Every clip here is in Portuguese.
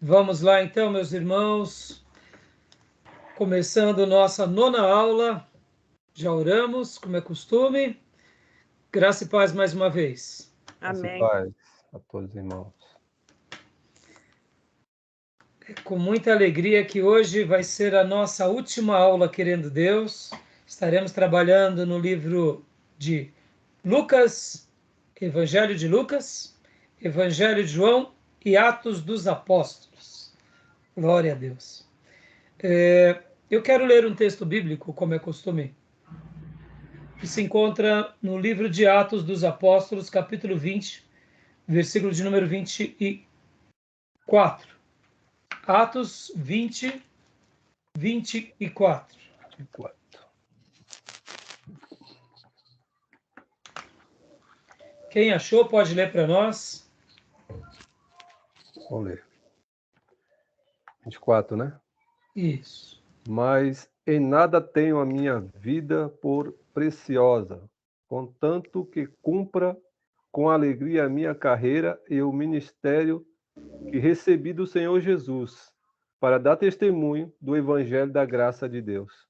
Vamos lá então, meus irmãos, começando nossa nona aula, já oramos, como é costume, graça e paz mais uma vez. Amém. Graça e paz a todos os irmãos. É com muita alegria que hoje vai ser a nossa última aula, querendo Deus. Estaremos trabalhando no livro de Lucas, Evangelho de Lucas, Evangelho de João e Atos dos Apóstolos. Glória a Deus. Eu quero ler um texto bíblico, como é costume, que se encontra no livro de Atos dos Apóstolos, capítulo 20, versículo de número 24. Atos 20, 24. Quem achou pode ler para nós. Vou ler. 24, né? Isso. Mas em nada tenho a minha vida por preciosa, contanto que cumpra com alegria a minha carreira e o ministério que recebi do Senhor Jesus, para dar testemunho do Evangelho da graça de Deus.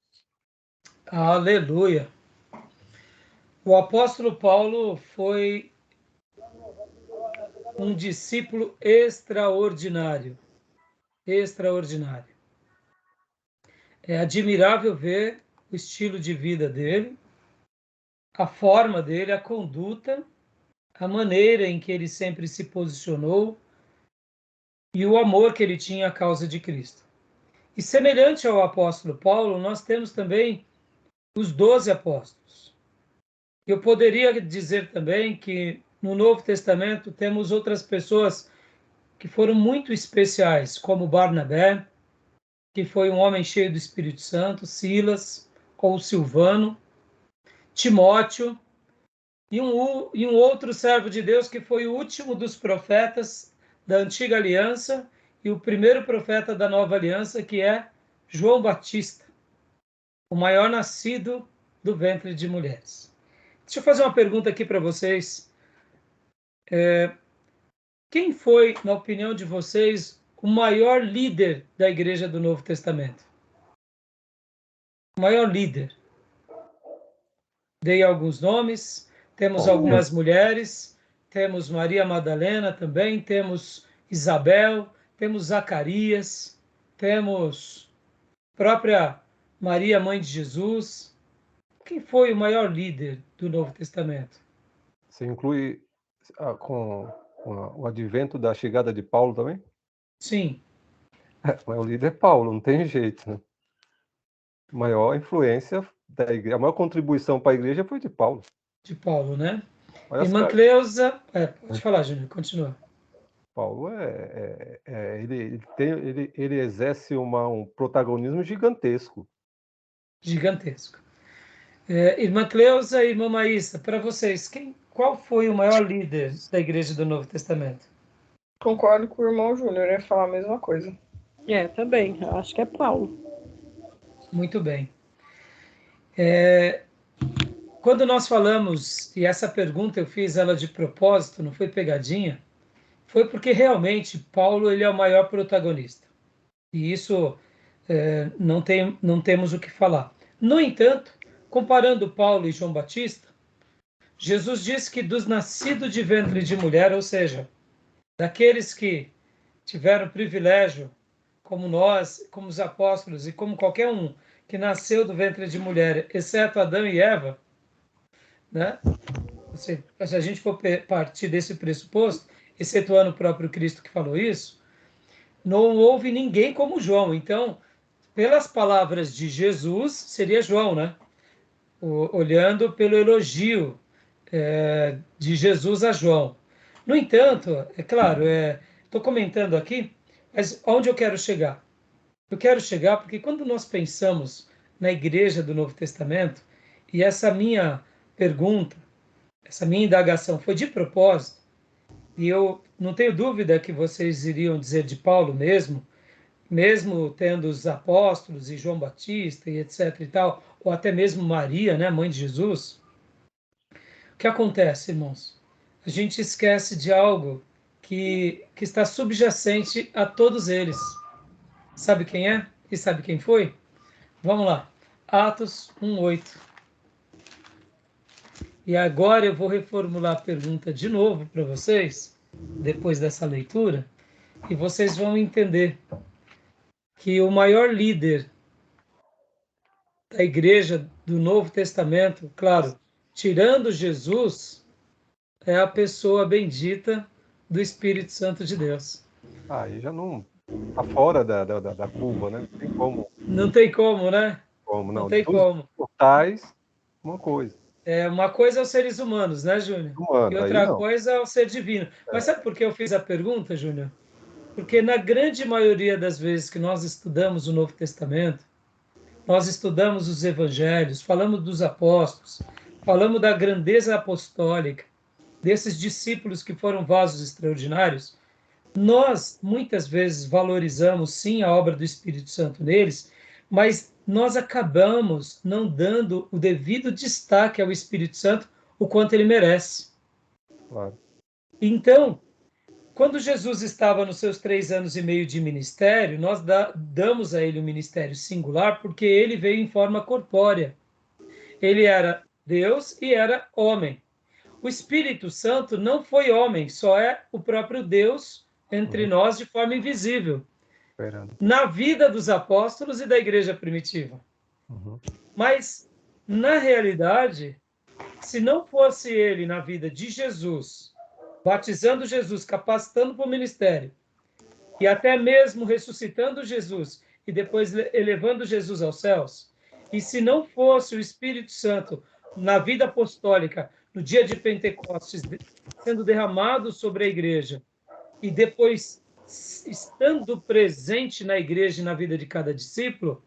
Aleluia. O apóstolo Paulo foi um discípulo extraordinário. Extraordinário. É admirável ver o estilo de vida dele, a forma dele, a conduta, a maneira em que ele sempre se posicionou e o amor que ele tinha à causa de Cristo. E semelhante ao apóstolo Paulo, nós temos também os 12 apóstolos. Eu poderia dizer também que no Novo Testamento temos outras pessoas que foram muito especiais, como Barnabé, que foi um homem cheio do Espírito Santo, Silas, ou Silvano, Timóteo, e um outro servo de Deus que foi o último dos profetas da Antiga Aliança e o primeiro profeta da Nova Aliança, que é João Batista, o maior nascido do ventre de mulheres. Deixa eu fazer uma pergunta aqui para vocês. Quem foi, na opinião de vocês, o maior líder da Igreja do Novo Testamento? O maior líder. Dei alguns nomes, temos algumas mulheres, temos Maria Madalena também, temos Isabel, temos Zacarias, temos própria Maria, mãe de Jesus. Quem foi o maior líder do Novo Testamento? Você inclui com o advento da chegada de Paulo também? Sim. Mas o líder é Paulo, não tem jeito, né? A maior influência da igreja, a maior contribuição para a igreja foi de Paulo. De Paulo, né? Olha Irmã Cleusa, pode falar, Júnior, continua. Paulo ele exerce um protagonismo gigantesco. Gigantesco. Irmã Cleusa e irmã Maísa, para vocês, qual foi o maior líder da Igreja do Novo Testamento? Concordo com o irmão Júnior, ia falar a mesma coisa. Também, eu acho que é Paulo. Muito bem. Quando nós falamos, e essa pergunta eu fiz ela de propósito, não foi pegadinha, foi porque realmente Paulo ele é o maior protagonista. E isso não temos o que falar. No entanto, comparando Paulo e João Batista, Jesus disse que dos nascidos de ventre de mulher, ou seja, daqueles que tiveram privilégio, como nós, como os apóstolos e como qualquer um que nasceu do ventre de mulher, exceto Adão e Eva, né? Se a gente for partir desse pressuposto, excetuando o próprio Cristo que falou isso, não houve ninguém como João. Então, pelas palavras de Jesus, seria João, né? Olhando pelo elogio de Jesus a João. No entanto, é claro, estou comentando aqui, mas onde eu quero chegar? Eu quero chegar porque quando nós pensamos na igreja do Novo Testamento, e essa minha pergunta, essa minha indagação foi de propósito, e eu não tenho dúvida que vocês iriam dizer de Paulo mesmo tendo os apóstolos e João Batista e etc e tal, ou até mesmo Maria, né, mãe de Jesus. O que acontece, irmãos? A gente esquece de algo que está subjacente a todos eles. Sabe quem é? E sabe quem foi? Vamos lá. Atos 1:8. E agora eu vou reformular a pergunta de novo para vocês, depois dessa leitura, e vocês vão entender que o maior líder da igreja do Novo Testamento, claro, tirando Jesus, é a pessoa bendita do Espírito Santo de Deus. Aí já não está fora da curva, né? Não tem como. Não tem como, né? Como, não. Não tem Todos como. portais, uma coisa. Uma coisa é os seres humanos, né, Júnior? Humano, E aí outra não. coisa é o ser divino. Mas sabe por que eu fiz a pergunta, Júnior? Porque na grande maioria das vezes que nós estudamos o Novo Testamento, nós estudamos os evangelhos, falamos dos apóstolos, falamos da grandeza apostólica, desses discípulos que foram vasos extraordinários, nós muitas vezes valorizamos sim a obra do Espírito Santo neles, mas nós acabamos não dando o devido destaque ao Espírito Santo o quanto ele merece. Claro. Então, quando Jesus estava nos seus 3 anos e meio de ministério, nós damos a ele um ministério singular porque ele veio em forma corpórea. Ele era Deus e era homem. O Espírito Santo não foi homem, só é o próprio Deus entre nós de forma invisível. Na vida dos apóstolos e da igreja primitiva. Mas, na realidade, se não fosse ele na vida de Jesus, batizando Jesus, capacitando para o ministério, e até mesmo ressuscitando Jesus, e depois elevando Jesus aos céus, e se não fosse o Espírito Santo na vida apostólica, no dia de Pentecostes, sendo derramado sobre a igreja, e depois estando presente na igreja e na vida de cada discípulo,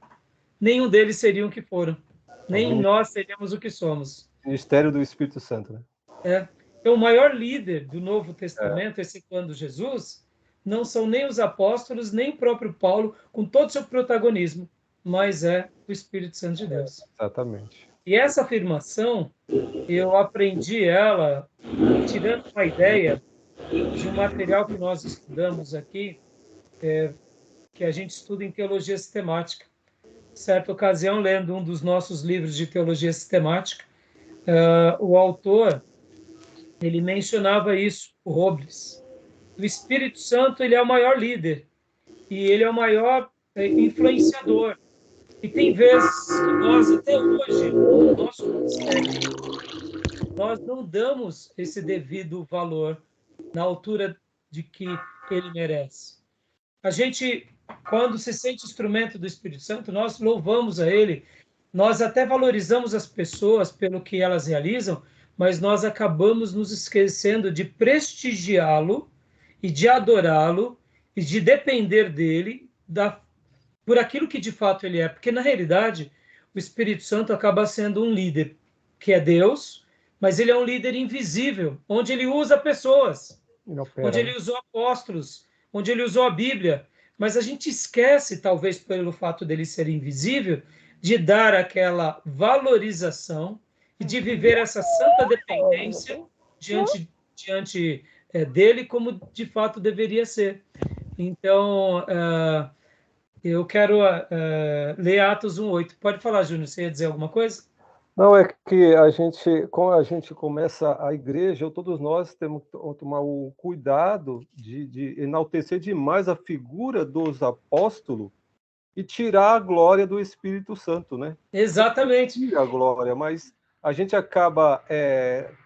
nenhum deles seriam o que foram. Nem nós seríamos o que somos. Ministério do Espírito Santo, né? Então, o maior líder do Novo Testamento, excetuando Jesus, não são nem os apóstolos, nem o próprio Paulo, com todo o seu protagonismo, mas é o Espírito Santo de Deus. Exatamente. E essa afirmação, eu aprendi ela tirando uma ideia de um material que nós estudamos aqui, que a gente estuda em teologia sistemática. Certa ocasião, lendo um dos nossos livros de teologia sistemática, o autor, ele mencionava isso, o Robles. O Espírito Santo, ele é o maior líder e ele é o maior influenciador. E tem vezes que nós, até hoje, no nosso ministério, nós não damos esse devido valor na altura de que ele merece. A gente, quando se sente instrumento do Espírito Santo, nós louvamos a ele, nós até valorizamos as pessoas pelo que elas realizam, mas nós acabamos nos esquecendo de prestigiá-lo e de adorá-lo e de depender dele por aquilo que de fato ele é. Porque, na realidade, o Espírito Santo acaba sendo um líder, que é Deus, mas ele é um líder invisível, onde ele usa pessoas, onde ele usou apóstolos, onde ele usou a Bíblia. Mas a gente esquece, talvez pelo fato dele ser invisível, de dar aquela valorização e de viver essa santa dependência diante dele, como de fato deveria ser. Então, eu quero ler Atos 1:8. Pode falar, Júnior, você ia dizer alguma coisa? Não, é que quando a gente começa a igreja, todos nós temos que tomar o cuidado de enaltecer demais a figura dos apóstolos e tirar a glória do Espírito Santo, né? Exatamente. Tira a glória, mas a gente acaba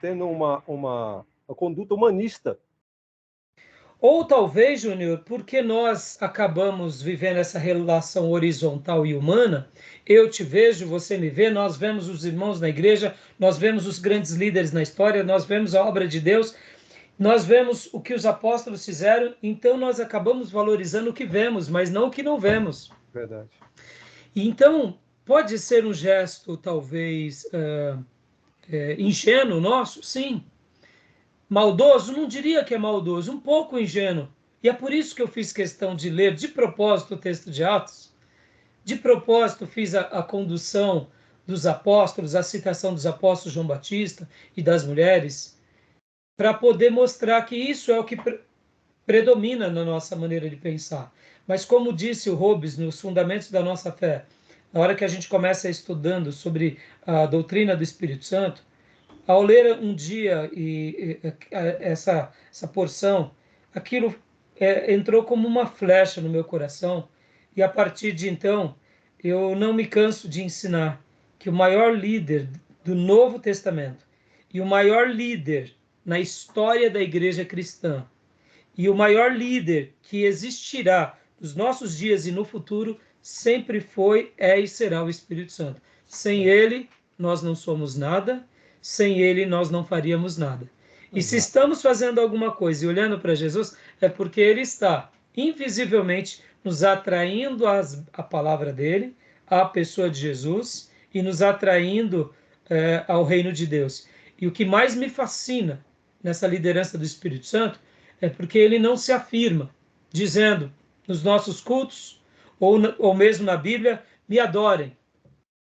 tendo uma conduta humanista. Ou talvez, Júnior, porque nós acabamos vivendo essa relação horizontal e humana, eu te vejo, você me vê, nós vemos os irmãos na igreja, nós vemos os grandes líderes na história, nós vemos a obra de Deus, nós vemos o que os apóstolos fizeram, então nós acabamos valorizando o que vemos, mas não o que não vemos. Verdade. Então, pode ser um gesto, talvez, ingênuo nosso? Sim. Maldoso? Não diria que é maldoso, um pouco ingênuo. E é por isso que eu fiz questão de ler de propósito o texto de Atos. De propósito fiz a condução dos apóstolos, a citação dos apóstolos João Batista e das mulheres, para poder mostrar que isso é o que predomina na nossa maneira de pensar. Mas como disse o Hobbes nos Fundamentos da Nossa Fé, na hora que a gente começa estudando sobre a doutrina do Espírito Santo, ao ler um dia essa porção, aquilo entrou como uma flecha no meu coração, e a partir de então eu não me canso de ensinar que o maior líder do Novo Testamento e o maior líder na história da igreja cristã e o maior líder que existirá nos nossos dias e no futuro sempre foi, é e será o Espírito Santo. Sem ele, nós não somos nada, sem ele, nós não faríamos nada. E se estamos fazendo alguma coisa e olhando para Jesus, é porque ele está invisivelmente nos atraindo à palavra dele, à pessoa de Jesus e nos atraindo ao reino de Deus. E o que mais me fascina nessa liderança do Espírito Santo é porque ele não se afirma, dizendo nos nossos cultos, ou mesmo na Bíblia, me adorem,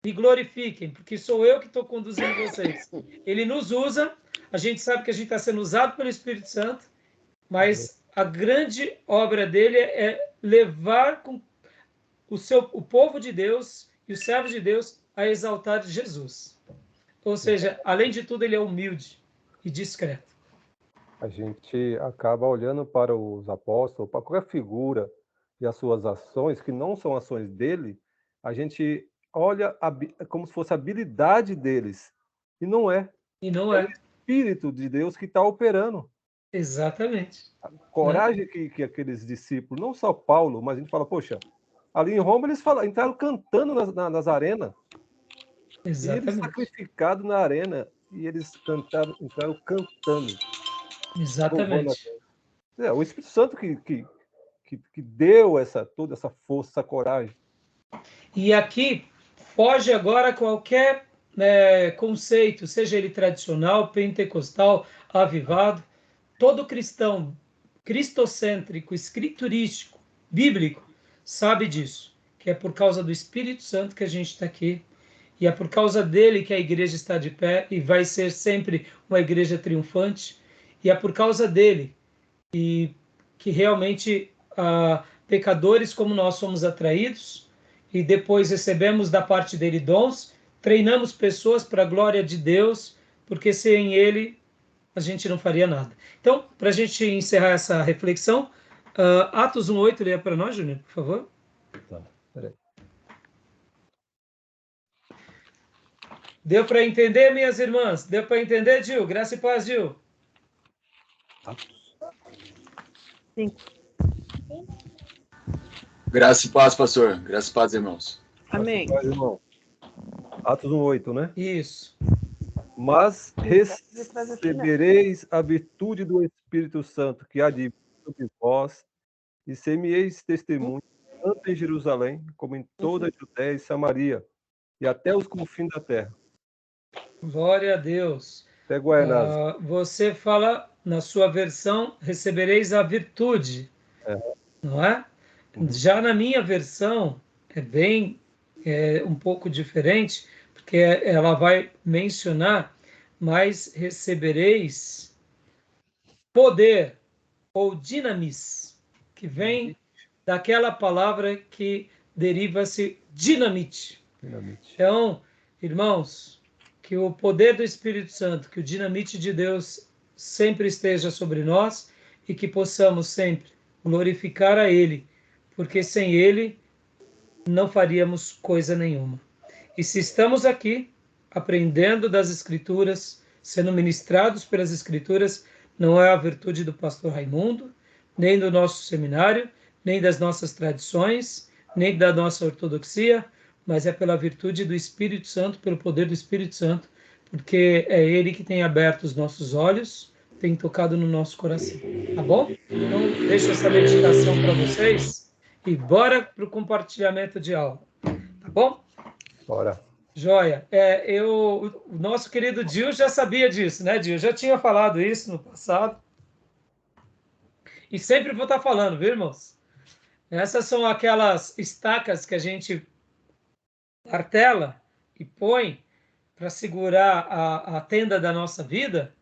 me glorifiquem, porque sou eu que estou conduzindo vocês. Ele nos usa, a gente sabe que a gente está sendo usado pelo Espírito Santo, mas a grande obra dele é levar o povo de Deus e os servos de Deus a exaltar Jesus. Ou seja, além de tudo, ele é humilde e discreto. A gente acaba olhando para os apóstolos, para qualquer figura e as suas ações, que não são ações dele, a gente olha como se fosse a habilidade deles. E não é. E não É o é. Espírito de Deus que está operando. Exatamente. A coragem que aqueles discípulos, não só Paulo, mas a gente fala, poxa, ali em Roma eles entraram cantando nas arenas. E eles Exatamente. sacrificados na arena, e eles entraram cantando. Exatamente. O Espírito Santo que deu toda essa força, essa coragem. E aqui foge agora qualquer conceito, seja ele tradicional, pentecostal, avivado. Todo cristão cristocêntrico, escriturístico, bíblico, sabe disso, que é por causa do Espírito Santo que a gente está aqui, e é por causa dele que a igreja está de pé e vai ser sempre uma igreja triunfante, e é por causa dele e que realmente pecadores como nós somos atraídos e depois recebemos da parte dele dons, treinamos pessoas para a glória de Deus, porque sem ele a gente não faria nada. Então, para a gente encerrar essa reflexão, Atos 1:8, leia para nós, Júnior, por favor. Tá, peraí. Deu para entender, minhas irmãs? Deu para entender, Gil? Graça e paz, Gil. Sim. Graça e paz, pastor. Graça e paz, irmãos. Amém. Paz, irmão. Atos 1:8, né? Isso. Mas recebereis a virtude do Espírito Santo que há de vir sobre vós, e ser-me-eis testemunho, tanto em Jerusalém, como em toda a Judéia e Samaria, e até os confins da terra. Glória a Deus. Até Guaianazes. Você fala na sua versão, recebereis a virtude, não é? Já na minha versão, é um pouco diferente, porque ela vai mencionar, mas recebereis poder, ou dinamis, que vem daquela palavra que deriva-se dinamite. Então, irmãos, que o poder do Espírito Santo, que o dinamite de Deus sempre esteja sobre nós e que possamos sempre glorificar a Ele, porque sem Ele não faríamos coisa nenhuma. E se estamos aqui aprendendo das Escrituras, sendo ministrados pelas Escrituras, não é a virtude do pastor Raimundo, nem do nosso seminário, nem das nossas tradições, nem da nossa ortodoxia, mas é pela virtude do Espírito Santo, pelo poder do Espírito Santo, porque é Ele que tem aberto os nossos olhos, tem tocado no nosso coração. Tá bom? Então, deixo essa meditação para vocês e bora para o compartilhamento de aula. Tá bom? Bora. Joia. O nosso querido Dil já sabia disso, né, Dil? Já tinha falado isso no passado. E sempre vou estar falando, viu, irmãos? Essas são aquelas estacas que a gente martela e põe para segurar a tenda da nossa vida,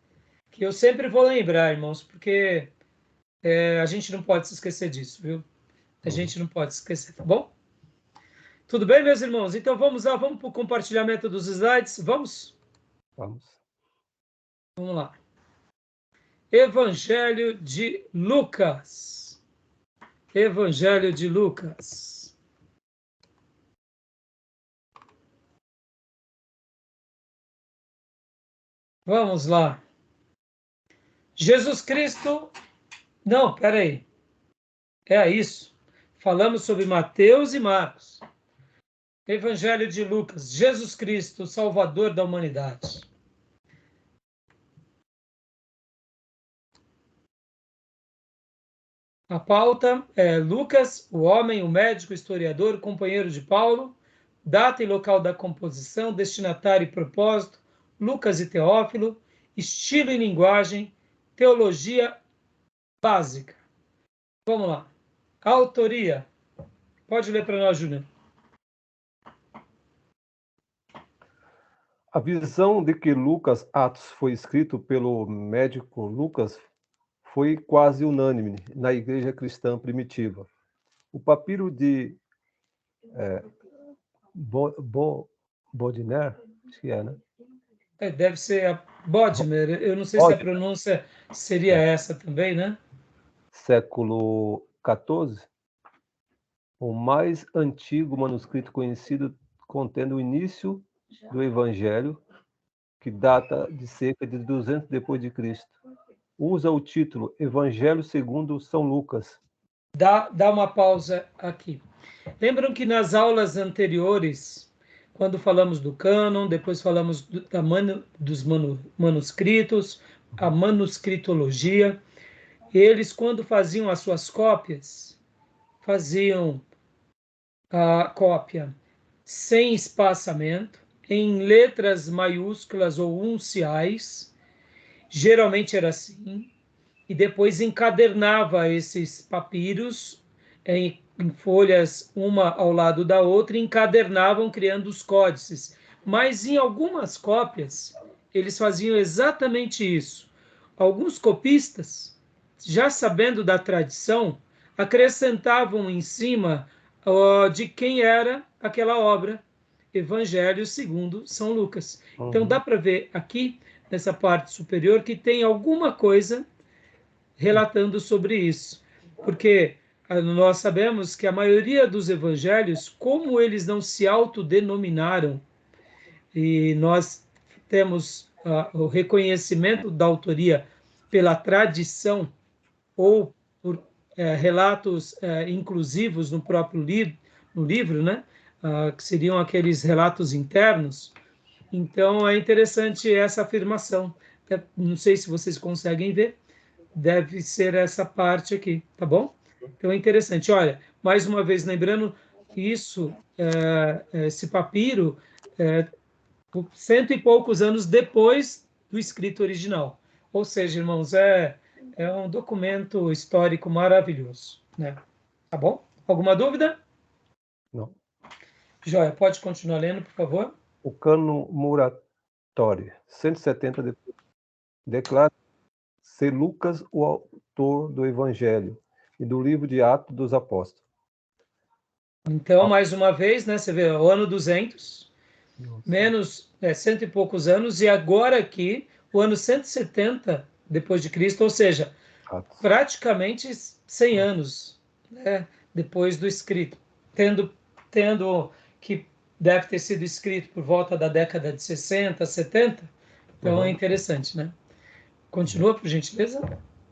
que eu sempre vou lembrar, irmãos, porque A gente não pode se esquecer disso, viu? A gente não pode se esquecer, tá bom? Tudo bem, meus irmãos? Então vamos lá, vamos para o compartilhamento dos slides. Vamos? Vamos. Vamos lá. Evangelho de Lucas. Evangelho de Lucas. Vamos lá. Jesus Cristo. Não, peraí. É isso. Falamos sobre Mateus e Marcos. Evangelho de Lucas. Jesus Cristo, Salvador da humanidade. A pauta é Lucas, o homem, o médico, o historiador, o companheiro de Paulo, data e local da composição, destinatário e propósito, Lucas e Teófilo, estilo e linguagem, teologia básica. Vamos lá. A autoria. Pode ler para nós, Júnior. A visão de que Lucas Atos foi escrito pelo médico Lucas foi quase unânime na igreja cristã primitiva. O papiro de Bodmer, acho que é, né? Deve ser a Bodmer. Eu não sei se a pronúncia seria essa também, né? Século XIV, o mais antigo manuscrito conhecido contendo o início do Evangelho, que data de cerca de 200 depois de Cristo. Usa o título Evangelho segundo São Lucas. Dá uma pausa aqui. Lembram que nas aulas anteriores, quando falamos do cânon, depois falamos dos manuscritos, a manuscritologia, eles, quando faziam as suas cópias, faziam a cópia sem espaçamento, em letras maiúsculas ou unciais, geralmente era assim, e depois encadernava esses papiros em folhas uma ao lado da outra e encadernavam criando os códices. Mas em algumas cópias eles faziam exatamente isso. Alguns copistas, já sabendo da tradição, acrescentavam em cima de quem era aquela obra, Evangelho segundo São Lucas. Então dá para ver aqui nessa parte superior que tem alguma coisa relatando sobre isso, porque nós sabemos que a maioria dos evangelhos, como eles não se autodenominaram, e nós temos o reconhecimento da autoria pela tradição ou por relatos inclusivos no próprio no livro, né? Que seriam aqueles relatos internos. Então é interessante essa afirmação. Não sei se vocês conseguem ver, deve ser essa parte aqui, tá bom? Então é interessante. Olha, mais uma vez lembrando que isso, esse papiro, cento e poucos anos depois do escrito original. Ou seja, irmãos, é um documento histórico maravilhoso, né? Tá bom? Alguma dúvida? Não. Joia, pode continuar lendo, por favor. O cano Muratori, 170 depois, declara ser Lucas o autor do Evangelho e do livro de Atos dos Apóstolos. Então, mais uma vez, né, você vê, o ano 200, menos cento e poucos anos, e agora aqui, o ano 170 depois de Cristo, ou seja, praticamente 100 anos, né, depois do escrito, tendo que deve ter sido escrito por volta da década de 60, 70, então é interessante, né? Continua, por gentileza.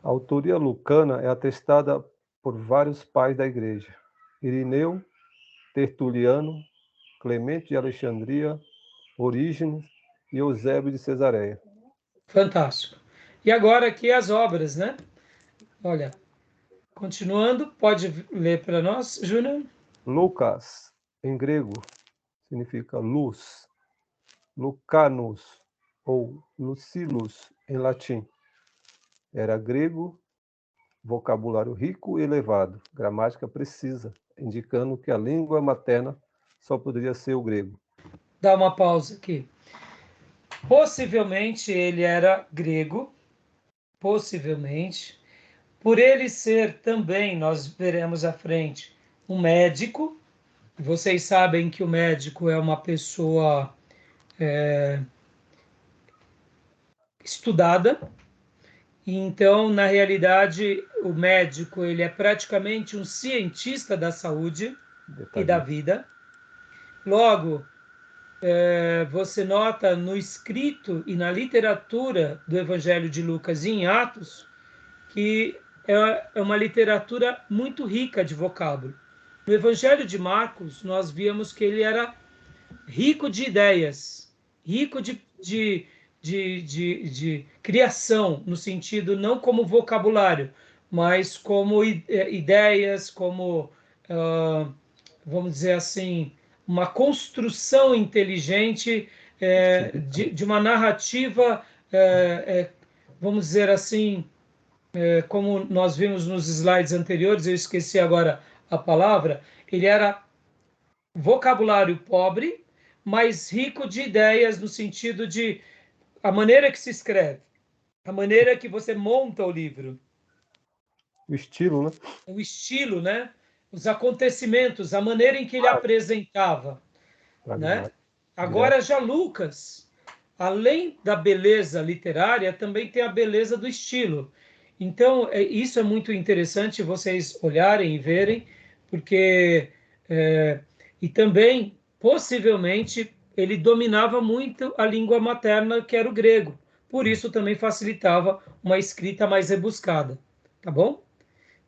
A autoria lucana é atestada por vários pais da igreja: Irineu, Tertuliano, Clemente de Alexandria, Orígenes e Eusébio de Cesareia. Fantástico. E agora aqui as obras, né? Olha, continuando, pode ler para nós, Júnior? Lucas, em grego, significa luz. Lucanus, ou Lucilus, em latim. Era grego, vocabulário rico e elevado, gramática precisa, indicando que a língua materna só poderia ser o grego. Dá uma pausa aqui. Possivelmente ele era grego, possivelmente, por ele ser também, nós veremos à frente, um médico. Vocês sabem que o médico é uma pessoa estudada, e então, na realidade, o médico ele é praticamente um cientista da saúde e da vida. Logo, você nota no escrito e na literatura do Evangelho de Lucas e em Atos que é uma literatura muito rica de vocábulo. No Evangelho de Marcos, nós víamos que ele era rico de ideias, rico de criação, no sentido não como vocabulário, mas como ideias, como, vamos dizer assim, uma construção inteligente de uma narrativa, vamos dizer assim, como nós vimos nos slides anteriores, eu esqueci agora a palavra, ele era vocabulário pobre, mas rico de ideias no sentido de a maneira que se escreve, a maneira que você monta o livro. O estilo, né? O estilo, né? Os acontecimentos, a maneira em que ele apresentava. Né? Agora, já Lucas, além da beleza literária, também tem a beleza do estilo. Então, isso é muito interessante vocês olharem e verem, porque... e também, possivelmente, ele dominava muito a língua materna, que era o grego. Por isso, também facilitava uma escrita mais rebuscada. Tá bom?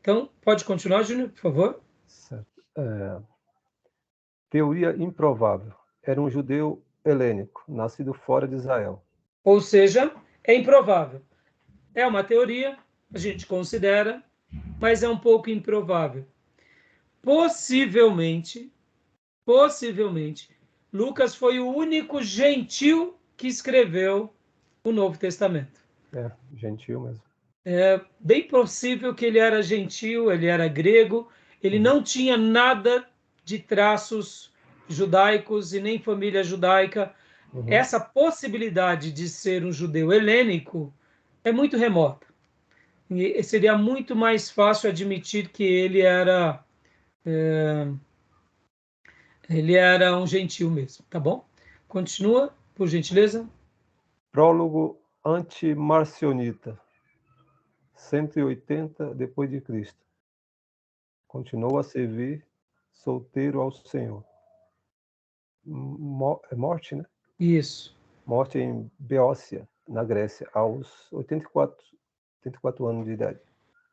Então, pode continuar, Júnior, por favor. Certo. Teoria improvável. Era um judeu helênico, nascido fora de Israel. Ou seja, é improvável. É uma teoria, a gente considera, mas é um pouco improvável. Possivelmente, Lucas foi o único gentil que escreveu o Novo Testamento. Gentil mesmo. É bem possível que ele era gentil, ele era grego, ele não tinha nada de traços judaicos e nem família judaica. Essa possibilidade de ser um judeu helênico é muito remota. E seria muito mais fácil admitir que ele era um gentil mesmo, tá bom? Continua, por gentileza. Prólogo antimarcionita, 180 depois de Cristo. Continuou a servir solteiro ao Senhor. Morte, né? Isso. Morte em Beócia, na Grécia, aos 84 anos de idade.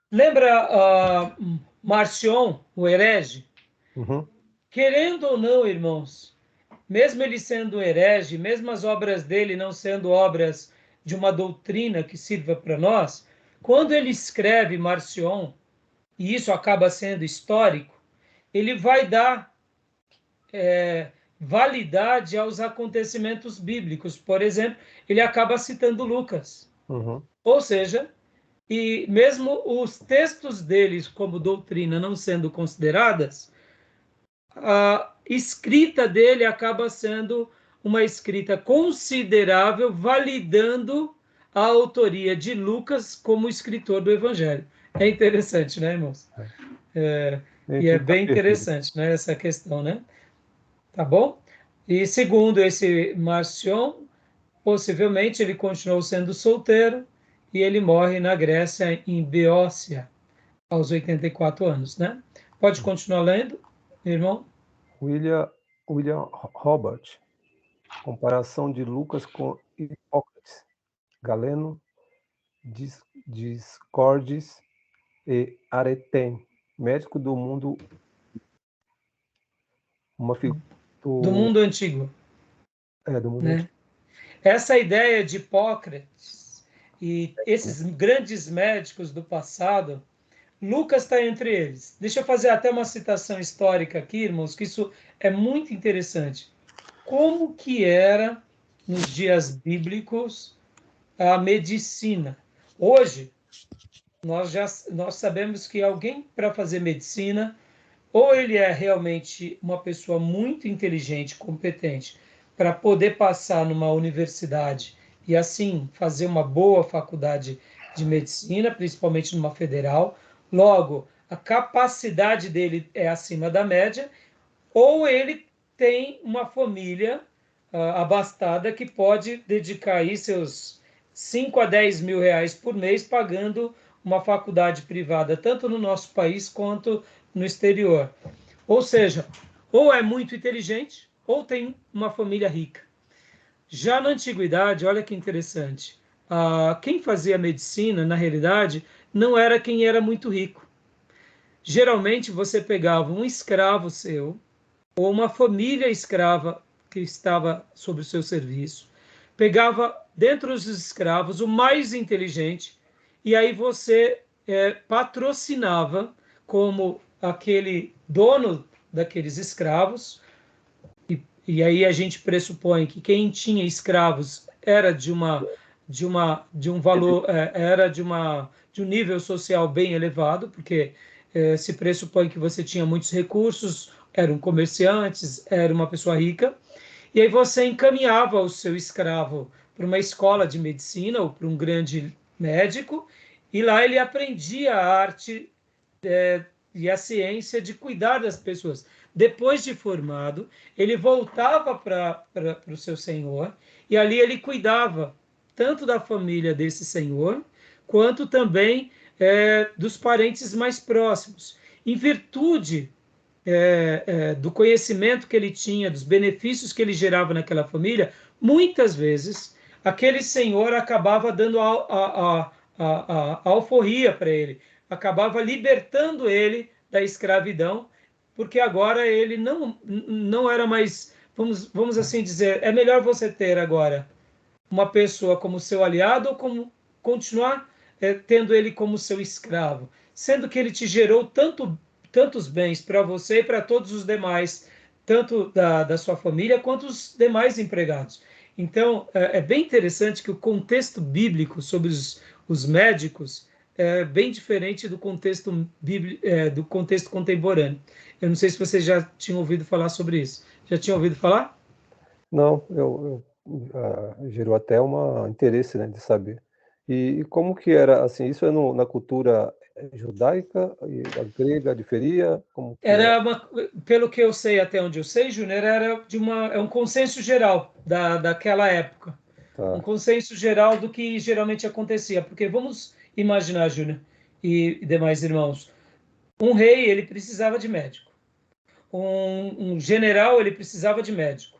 Lembra Marcion, o herege? Uhum. Querendo ou não, irmãos, mesmo ele sendo um herege, mesmo as obras dele não sendo obras de uma doutrina que sirva para nós, quando ele escreve Marcion, e isso acaba sendo histórico, ele vai dar validade aos acontecimentos bíblicos. Por exemplo, ele acaba citando Lucas. Ou seja, e mesmo os textos deles como doutrina não sendo consideradas, a escrita dele acaba sendo uma escrita considerável, validando a autoria de Lucas como escritor do Evangelho. É interessante, né, irmãos? E é bem interessante, né, essa questão, né? Tá bom? E segundo esse Marcion, possivelmente ele continuou sendo solteiro e ele morre na Grécia, em Beócia, aos 84 anos, né? Pode continuar lendo, irmão? William Robert. Comparação de Lucas com Hipócrates, Galeno, Discordes e Aretem, médico do mundo do mundo antigo. Do mundo né? antigo. Essa ideia de Hipócrates e esses grandes médicos do passado, Lucas está entre eles. Deixa eu fazer até uma citação histórica aqui, irmãos, que isso é muito interessante. Como que era, nos dias bíblicos, a medicina? Hoje, nós sabemos que alguém, para fazer medicina, ou ele é realmente uma pessoa muito inteligente, competente, para poder passar numa universidade e assim fazer uma boa faculdade de medicina, principalmente numa federal. Logo, a capacidade dele é acima da média, ou ele tem uma família abastada que pode dedicar aí seus 5 a 10 mil reais por mês pagando uma faculdade privada, tanto no nosso país quanto no exterior. Ou seja, ou é muito inteligente, ou tem uma família rica. Já na antiguidade, olha que interessante, quem fazia medicina, na realidade, não era quem era muito rico. Geralmente você pegava um escravo seu, ou uma família escrava que estava sob o seu serviço, pegava dentro dos escravos o mais inteligente, e aí você patrocinava como aquele dono daqueles escravos, e aí a gente pressupõe que quem tinha escravos era de um valor, era de um nível social bem elevado, porque se pressupõe que você tinha muitos recursos, eram comerciantes, era uma pessoa rica, e aí você encaminhava o seu escravo para uma escola de medicina ou para um grande médico, e lá ele aprendia a arte e a ciência de cuidar das pessoas. Depois de formado, ele voltava para o seu senhor, e ali ele cuidava tanto da família desse senhor, quanto também dos parentes mais próximos. Em virtude do conhecimento que ele tinha, dos benefícios que ele gerava naquela família, muitas vezes aquele senhor acabava dando a alforria para ele, acabava libertando ele da escravidão, porque agora ele não era mais, vamos assim dizer, é melhor você ter agora uma pessoa como seu aliado ou como continuar tendo ele como seu escravo, sendo que ele te gerou tantos bens para você e para todos os demais, tanto da sua família quanto os demais empregados. Então, é bem interessante que o contexto bíblico sobre os médicos é bem diferente do contexto do contexto contemporâneo. Eu não sei se vocês já tinham ouvido falar sobre isso. Já tinham ouvido falar? Não, gerou até um interesse, né, de saber. E como que era, assim, isso é na cultura judaica, e a grega, a diferia, como que é? Pelo que eu sei, até onde eu sei, Júnior, é um consenso geral daquela época. Um Tá. consenso geral do que geralmente acontecia. Porque vamos imaginar, Júnior e demais irmãos, um rei, ele precisava de médico. Um general, ele precisava de médico.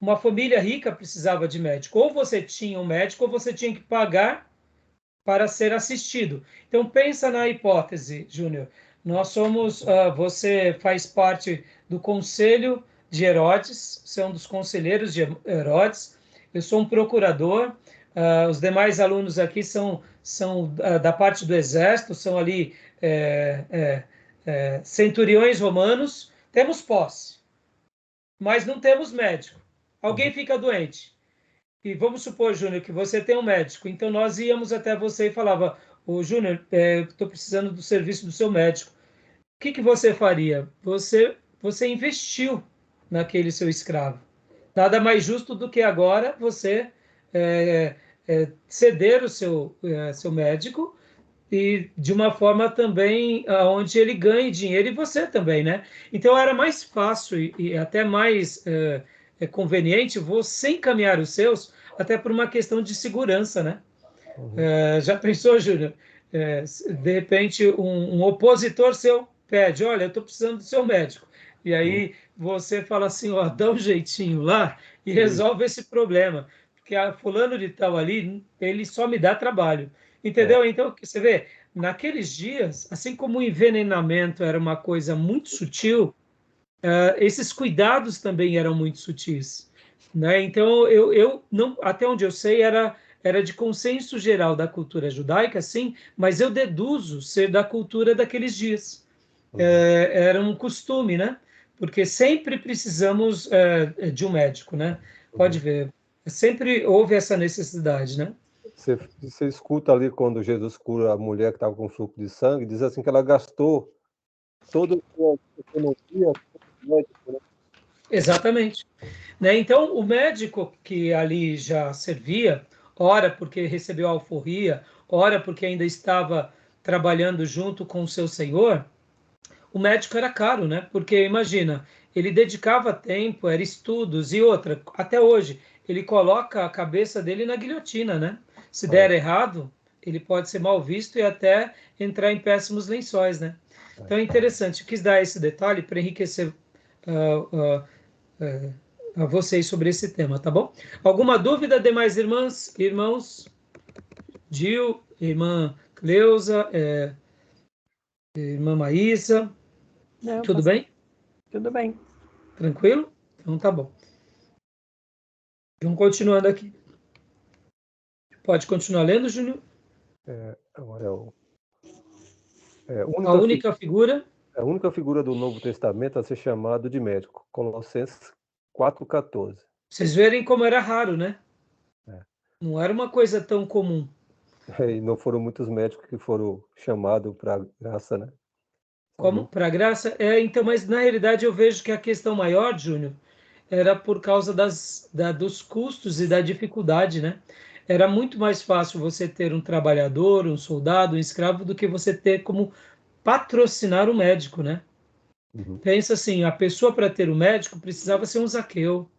Uma família rica precisava de médico. Ou você tinha um médico, ou você tinha que pagar para ser assistido. Então, pensa na hipótese, Júnior. Você faz parte do conselho de Herodes, você é um dos conselheiros de Herodes, eu sou um procurador, os demais alunos aqui são da parte do exército, são ali centuriões romanos, temos posse, mas não temos médico. Alguém fica doente. E vamos supor, Júnior, que você tem um médico. Então, nós íamos até você e falava, Júnior, estou precisando do serviço do seu médico. O que você faria? Você investiu naquele seu escravo. Nada mais justo do que agora você ceder o seu médico e de uma forma também onde ele ganhe dinheiro e você também, né? Então era mais fácil e até mais conveniente você encaminhar os seus até por uma questão de segurança, né? Já pensou, Júnior? De repente um opositor seu pede, olha, eu estou precisando do seu médico. E aí você fala assim, ó, dá um jeitinho lá e resolve esse problema. Porque a fulano de tal ali, ele só me dá trabalho. Entendeu? Então, você vê, naqueles dias, assim como o envenenamento era uma coisa muito sutil, esses cuidados também eram muito sutis, né? Então, eu não, até onde eu sei, era de consenso geral da cultura judaica, sim, mas eu deduzo ser da cultura daqueles dias. Era um costume, né? Porque sempre precisamos de um médico, né? Pode ver, sempre houve essa necessidade, né? Você escuta ali quando Jesus cura a mulher que estava com fluxo de sangue, diz assim que ela gastou toda a sua economia com o médico, né? Exatamente. Né? Então, o médico que ali já servia, ora porque recebeu a alforria, ora porque ainda estava trabalhando junto com o seu senhor, o médico era caro, né? Porque imagina, ele dedicava tempo, era estudos e outra, até hoje, ele coloca a cabeça dele na guilhotina, né? Se der errado, ele pode ser mal visto e até entrar em péssimos lençóis, né? Então é interessante, eu quis dar esse detalhe para enriquecer a vocês sobre esse tema, tá bom? Alguma dúvida, demais irmãs, irmãos? Gil, irmã Cleusa, irmã Maísa, Não, tudo bem? Tudo bem. Tranquilo? Então tá bom. Vamos continuando aqui. Pode continuar lendo, Júnior? Agora A única figura. a única figura do Novo Testamento a ser chamado de médico. Colossenses 4,14. Vocês verem como era raro, né? É. Não era uma coisa tão comum. E não foram muitos médicos que foram chamados para graça, né? Como para graça? Então, mas na realidade eu vejo que a questão maior, Júnior, era por causa dos custos e da dificuldade, né? Era muito mais fácil você ter um trabalhador, um soldado, um escravo, do que você ter como patrocinar o médico, né? Uhum. Pensa assim, a pessoa para ter o médico precisava ser um Zaqueu,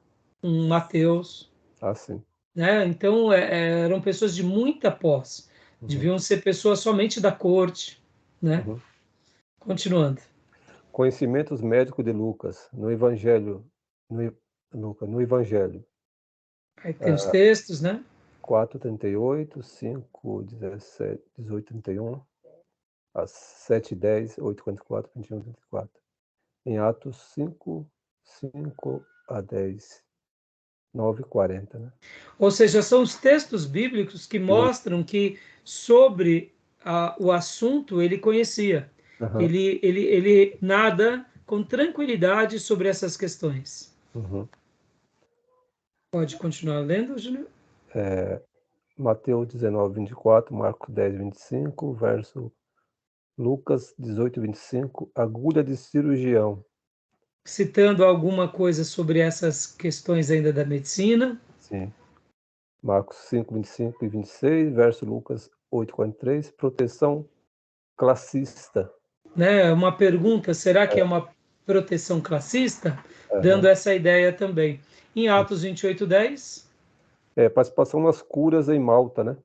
um Mateus, Ah, sim. né? Então eram pessoas de muita posse, deviam ser pessoas somente da corte, né? Uhum. Continuando. Conhecimentos médicos de Lucas, no Evangelho, no Evangelho. Aí tem os textos, né? 4:38, 5:17, 18:31, às 7:10, 8:44, 21:34. Em Atos 5 a 10, 9:40, né? Ou seja, são os textos bíblicos que mostram que sobre o assunto ele conhecia. Uhum. Ele nada com tranquilidade sobre essas questões. Uhum. Pode continuar lendo, Júnior? Mateus 19:24, Marcos 10:25, verso Lucas 18:25, agulha de cirurgião. Citando alguma coisa sobre essas questões ainda da medicina. Sim. Marcos 5:25 e 26, verso Lucas 8:43, proteção classista. Né? Uma pergunta, será que é uma proteção classista? Dando Uhum. essa ideia também. Em Atos 28:10, Participação nas curas em Malta, né?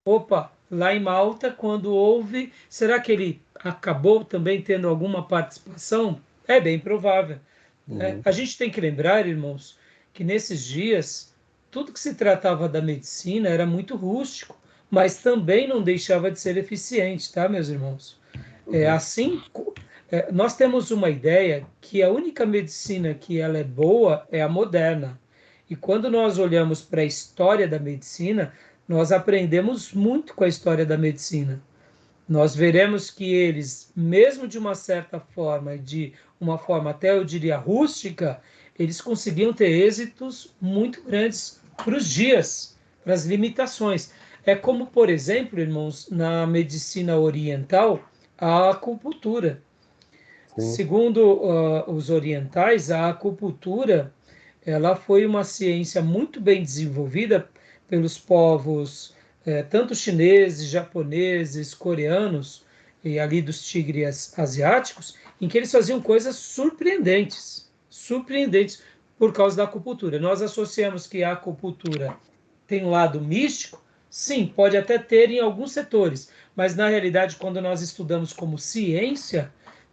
opa, lá em Malta, quando houve, será que ele acabou também tendo alguma participação? É bem provável. Uhum. A gente tem que lembrar, irmãos, que nesses dias, tudo que se tratava da medicina era muito rústico, mas também não deixava de ser eficiente, tá, meus irmãos? Assim, nós temos uma ideia que a única medicina que ela é boa é a moderna. E quando nós olhamos para a história da medicina, nós aprendemos muito com a história da medicina. Nós veremos que eles, mesmo de uma certa forma, de uma forma até eu diria rústica, eles conseguiam ter êxitos muito grandes para os dias, para as limitações. É como, por exemplo, irmãos, na medicina oriental, a acupuntura. Sim. Segundo os orientais, a acupuntura ela foi uma ciência muito bem desenvolvida pelos povos, tanto chineses, japoneses, coreanos e ali dos tigres asiáticos, em que eles faziam coisas surpreendentes, surpreendentes por causa da acupuntura. Nós associamos que a acupuntura tem um lado místico, sim, pode até ter em alguns setores, mas na realidade, quando nós estudamos como ciência,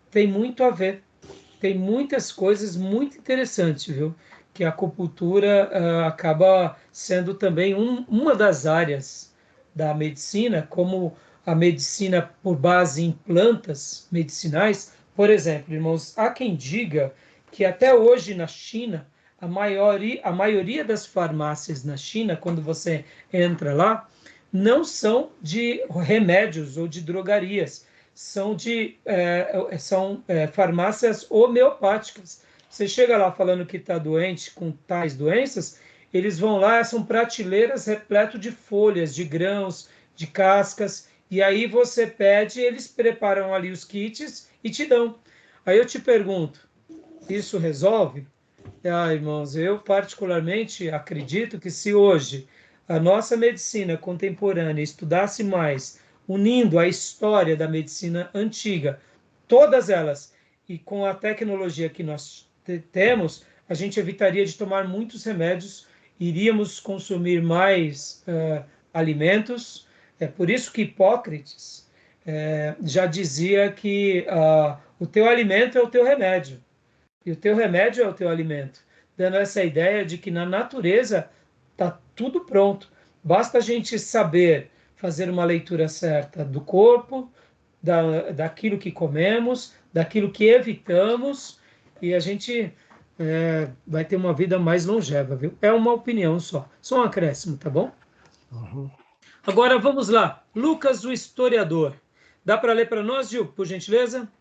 tem muito a ver. Tem muitas coisas muito interessantes, viu? Que a acupuntura acaba sendo também uma das áreas da medicina, como a medicina por base em plantas medicinais. Por exemplo, irmãos, há quem diga que até hoje na China, a maioria das farmácias na China, quando você entra lá, não são de remédios ou de drogarias, são farmácias homeopáticas. Você chega lá falando que está doente com tais doenças, eles vão lá, são prateleiras repletas de folhas, de grãos, de cascas, e aí você pede, eles preparam ali os kits e te dão. Aí eu te pergunto, isso resolve? Irmãos, eu particularmente acredito que se hoje a nossa medicina contemporânea estudasse mais, unindo a história da medicina antiga, todas elas, e com a tecnologia que nós temos, a gente evitaria de tomar muitos remédios, iríamos consumir mais alimentos. É por isso que Hipócrates já dizia que o teu alimento é o teu remédio, e o teu remédio é o teu alimento, dando essa ideia de que na natureza está tudo pronto. Basta a gente saber fazer uma leitura certa do corpo, daquilo que comemos, daquilo que evitamos, e a gente vai ter uma vida mais longeva, viu? É uma opinião só um acréscimo, tá bom? Uhum. Agora vamos lá. Lucas, o historiador. Dá para ler para nós, Gil, por gentileza?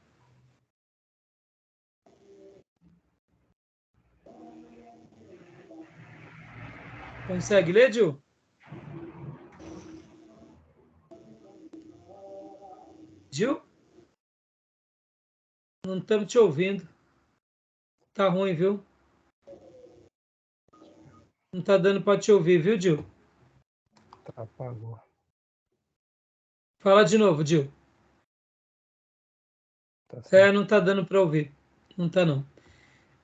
Consegue ler, Gil? Gil? Não estamos te ouvindo. Tá ruim, viu? Não tá dando para te ouvir, viu, Gil? Apagou. Fala de novo, Gil. Tá não tá dando para ouvir. Não tá, não.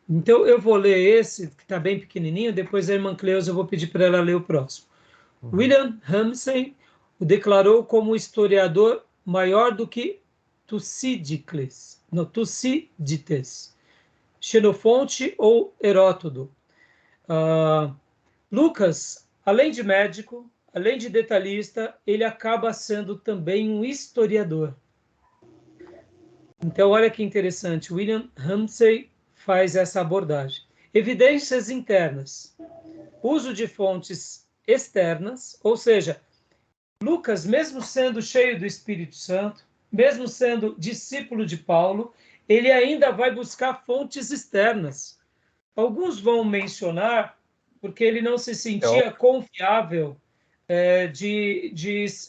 Então, eu vou ler esse, que está bem pequenininho, depois a irmã Cleusa eu vou pedir para ela ler o próximo. William Ramsay o declarou como historiador maior do que Tucídides, Xenofonte ou Heródoto. Lucas, além de médico, além de detalhista, ele acaba sendo também um historiador. Então, olha que interessante, William Ramsay faz essa abordagem. Evidências internas, uso de fontes externas, ou seja, Lucas, mesmo sendo cheio do Espírito Santo, mesmo sendo discípulo de Paulo, ele ainda vai buscar fontes externas. Alguns vão mencionar porque ele não se sentia confiável de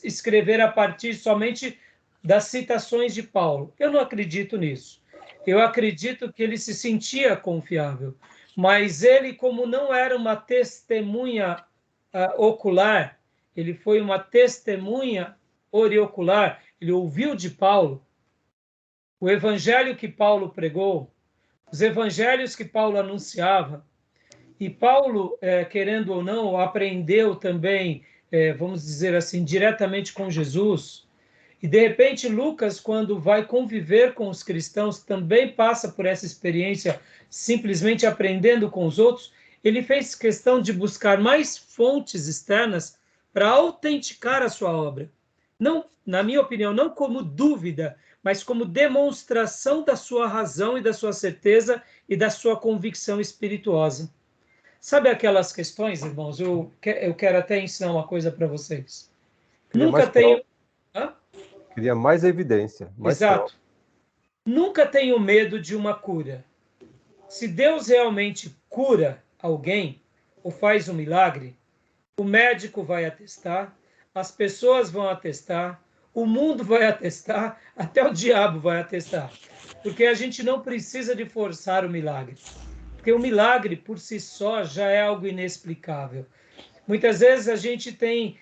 escrever a partir somente das citações de Paulo. Eu não acredito nisso. Eu acredito que ele se sentia confiável, mas ele, como não era uma testemunha ocular, ele foi uma testemunha oriocular, ele ouviu de Paulo o evangelho que Paulo pregou, os evangelhos que Paulo anunciava, e Paulo, querendo ou não, aprendeu também, vamos dizer assim, diretamente com Jesus. E, de repente, Lucas, quando vai conviver com os cristãos, também passa por essa experiência, simplesmente aprendendo com os outros. Ele fez questão de buscar mais fontes externas para autenticar a sua obra. Não, na minha opinião, não como dúvida, mas como demonstração da sua razão e da sua certeza e da sua convicção espirituosa. Sabe aquelas questões, irmãos? Eu quero até ensinar uma coisa para vocês. Nunca tenho... Queria mais evidência. Exato. Nunca tenho medo de uma cura. Se Deus realmente cura alguém ou faz um milagre, o médico vai atestar, as pessoas vão atestar, o mundo vai atestar, até o diabo vai atestar. Porque a gente não precisa de forçar o milagre. Porque o milagre, por si só, já é algo inexplicável. Muitas vezes a gente tem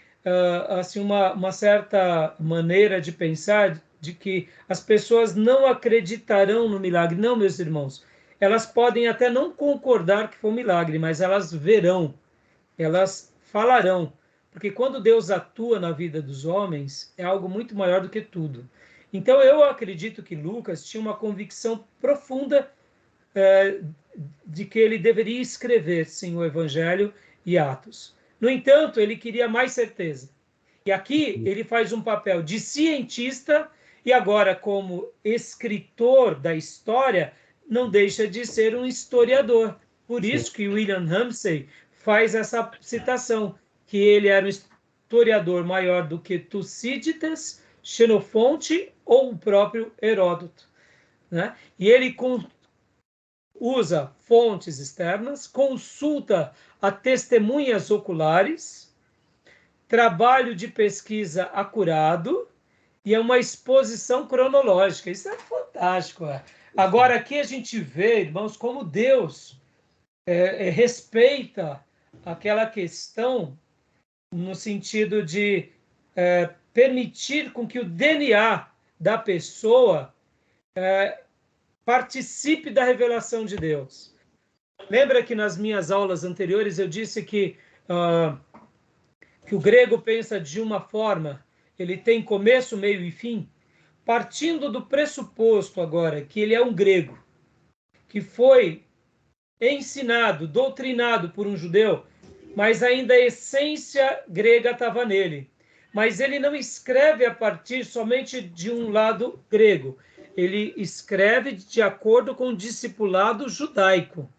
assim, uma certa maneira de pensar de que as pessoas não acreditarão no milagre. Não, meus irmãos. Elas podem até não concordar que foi um milagre, mas elas verão, elas falarão. Porque quando Deus atua na vida dos homens, é algo muito maior do que tudo. Então, eu acredito que Lucas tinha uma convicção profunda de que ele deveria escrever, sim, o Evangelho e Atos. No entanto, ele queria mais certeza. E aqui ele faz um papel de cientista e agora, como escritor da história, não deixa de ser um historiador. Por isso que William Ramsay faz essa citação, que ele era um historiador maior do que Tucídides, Xenofonte ou o próprio Heródoto. Né? E ele usa fontes externas, consulta a testemunhas oculares, trabalho de pesquisa acurado e é uma exposição cronológica. Isso é fantástico. Agora, aqui a gente vê, irmãos, como Deus respeita aquela questão no sentido de permitir com que o DNA da pessoa participe da revelação de Deus. Lembra que nas minhas aulas anteriores eu disse que o grego pensa de uma forma, ele tem começo, meio e fim, partindo do pressuposto agora que ele é um grego, que foi ensinado, doutrinado por um judeu, mas ainda a essência grega estava nele. Mas ele não escreve a partir somente de um lado grego. Ele escreve de acordo com o discipulado judaico,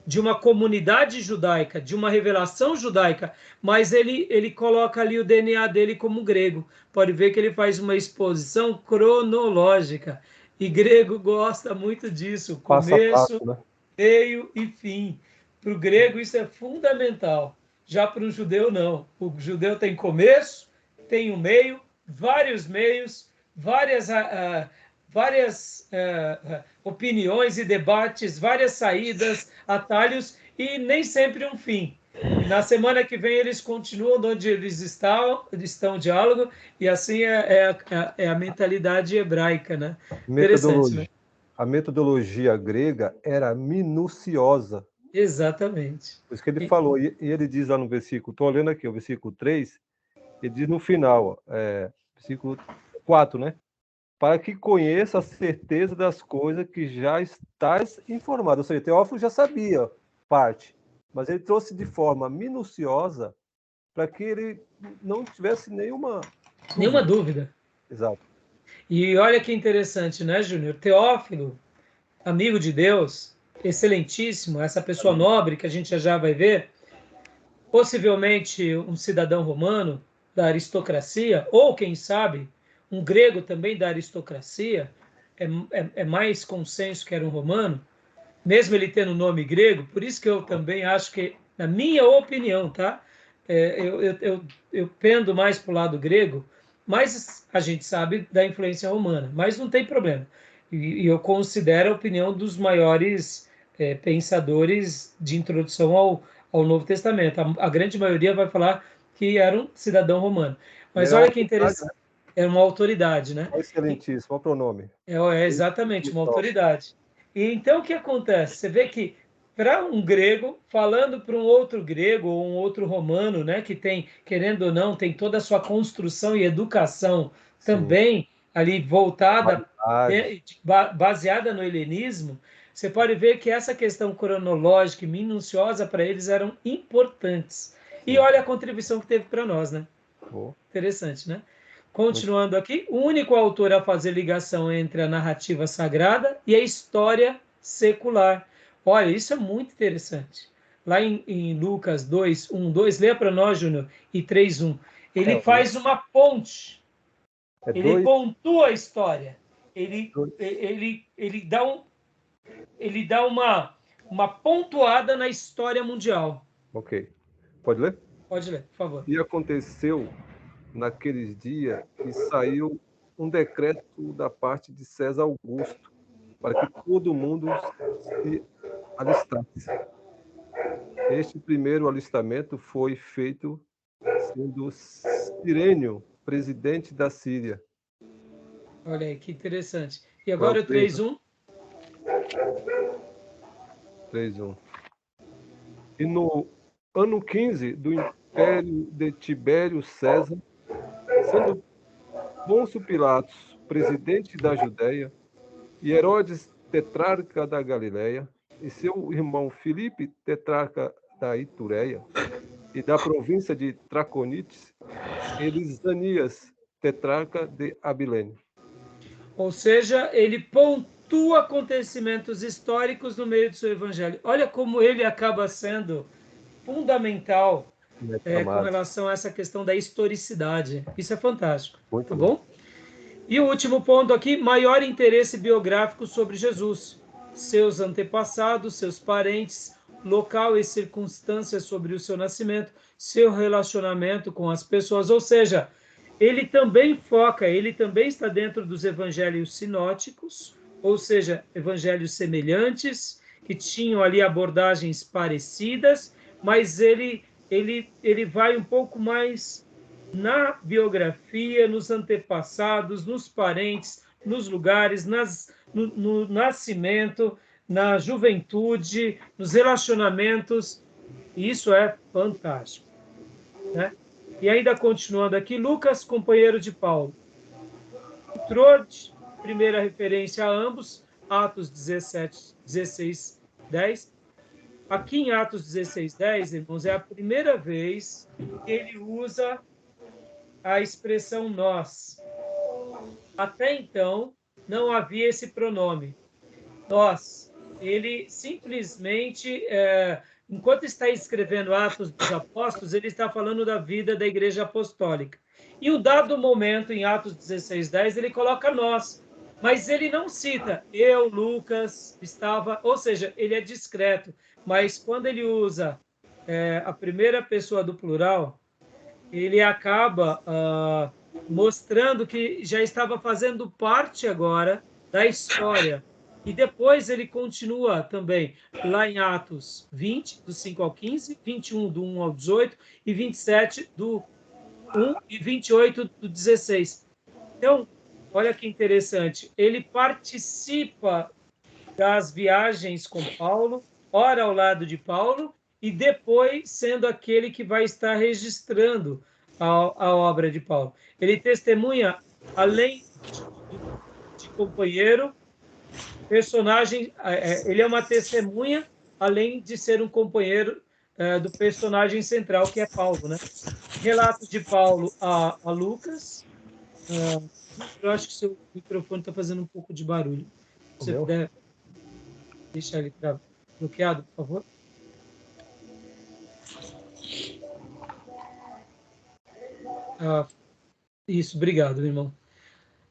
de uma comunidade judaica, de uma revelação judaica, mas ele coloca ali o DNA dele como grego. Pode ver que ele faz uma exposição cronológica. E grego gosta muito disso, começo, né? Meio e fim. Para o grego isso é fundamental. Já para um judeu, não. O judeu tem começo, tem um meio, vários meios, várias opiniões e debates, várias saídas, atalhos e nem sempre um fim. Na semana que vem eles continuam onde eles estão diálogo, e assim é a mentalidade hebraica, né? Interessante, né? A metodologia grega era minuciosa. Exatamente. Por isso que ele falou, e ele diz lá no versículo, estou olhando aqui, o versículo 3, ele diz no final, versículo 4, né? Para que conheça a certeza das coisas que já estás informado. Ou seja, Teófilo já sabia parte, mas ele trouxe de forma minuciosa para que ele não tivesse nenhuma dúvida. Exato. E olha que interessante, né, Júnior? Teófilo, amigo de Deus, excelentíssimo, essa pessoa nobre que a gente já vai ver, possivelmente um cidadão romano da aristocracia, ou quem sabe, um grego também da aristocracia, é mais consenso que era um romano, mesmo ele tendo nome grego, por isso que eu também acho que, na minha opinião, tá? Eu pendo mais para o lado grego, mas a gente sabe da influência romana, mas não tem problema. E eu considero a opinião dos maiores pensadores de introdução ao Novo Testamento. A grande maioria vai falar que era um cidadão romano. Mas olha que interessante. É uma autoridade, né? Excelentíssimo, qual é o pronome? Exatamente, uma autoridade. E então o que acontece? Você vê que para um grego, falando para um outro grego ou um outro romano, né, que tem, querendo ou não, tem toda a sua construção e educação também ali voltada, baseada no helenismo, você pode ver que essa questão cronológica e minuciosa para eles eram importantes. E olha a contribuição que teve para nós, né? Interessante, né? Continuando aqui, o único autor a fazer ligação entre a narrativa sagrada e a história secular. Olha, isso é muito interessante. Lá em Lucas 2, 1, 2, lê para nós, Júnior, e 3, 1. Ele faz uma ponte. Ele pontua a história. Ele dá uma pontuada na história mundial. Ok. Pode ler? Pode ler, por favor. E aconteceu naqueles dias que saiu um decreto da parte de César Augusto para que todo mundo se alistasse. Este primeiro alistamento foi feito sendo Cirênio presidente da Síria. Olha aí, que interessante. E agora o 3.1? 3.1. E no ano 15 do império de Tibério César, sendo Pôncio Pilatos presidente da Judéia, e Herodes tetrarca da Galileia, e seu irmão Filipe tetrarca da Itureia e da província de Traconites, e Lisanias tetrarca de Abilene. Ou seja, ele pontua acontecimentos históricos no meio do seu evangelho. Olha como ele acaba sendo fundamental com relação a essa questão da historicidade. Isso é fantástico. Muito tá bom? E o último ponto aqui, maior interesse biográfico sobre Jesus. Seus antepassados, seus parentes, local e circunstâncias sobre o seu nascimento, seu relacionamento com as pessoas. Ou seja, ele também foca, ele também está dentro dos evangelhos sinóticos, ou seja, evangelhos semelhantes, que tinham ali abordagens parecidas, mas ele ele vai um pouco mais na biografia, nos antepassados, nos parentes, nos lugares, no nascimento, na juventude, nos relacionamentos. Isso é fantástico, né? E ainda continuando aqui, Lucas, companheiro de Paulo. Trode, primeira referência a ambos, Atos 17, 16, 10. Aqui em Atos 16, 10, irmãos, é a primeira vez que ele usa a expressão nós. Até então, não havia esse pronome. Nós. Ele simplesmente, enquanto está escrevendo Atos dos Apóstolos, ele está falando da vida da Igreja Apostólica. E um dado momento, em Atos 16, 10, ele coloca nós. Mas ele não cita eu, Lucas, estava... Ou seja, ele é discreto. Mas quando ele usa a primeira pessoa do plural, ele acaba mostrando que já estava fazendo parte agora da história. E depois ele continua também lá em Atos 20, do 5 ao 15, 21, do 1 ao 18, e 27, do 1 e 28, do 16. Então, olha que interessante. Ele participa das viagens com Paulo, ora ao lado de Paulo, e depois sendo aquele que vai estar registrando a obra de Paulo. Ele testemunha, além de companheiro, personagem, ele é uma testemunha, além de ser um companheiro do personagem central, que é Paulo, né? Relato de Paulo a Lucas. Eu acho que seu microfone está fazendo um pouco de barulho. Se você puder deixar ele bloqueado, por favor. Isso, obrigado, meu irmão.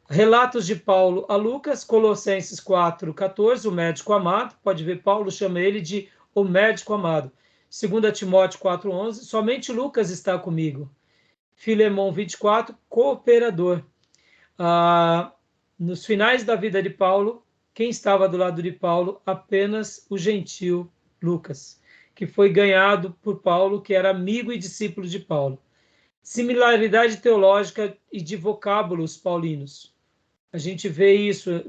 Relatos de Paulo a Lucas, Colossenses 4:14, o médico amado. Pode ver, Paulo chama ele de o médico amado. 2 Timóteo 4:11, somente Lucas está comigo. Filemão 24, cooperador. Nos finais da vida de Paulo, quem estava do lado de Paulo? Apenas o gentil Lucas, que foi ganhado por Paulo, que era amigo e discípulo de Paulo. Similaridade teológica e de vocábulos paulinos. A gente vê isso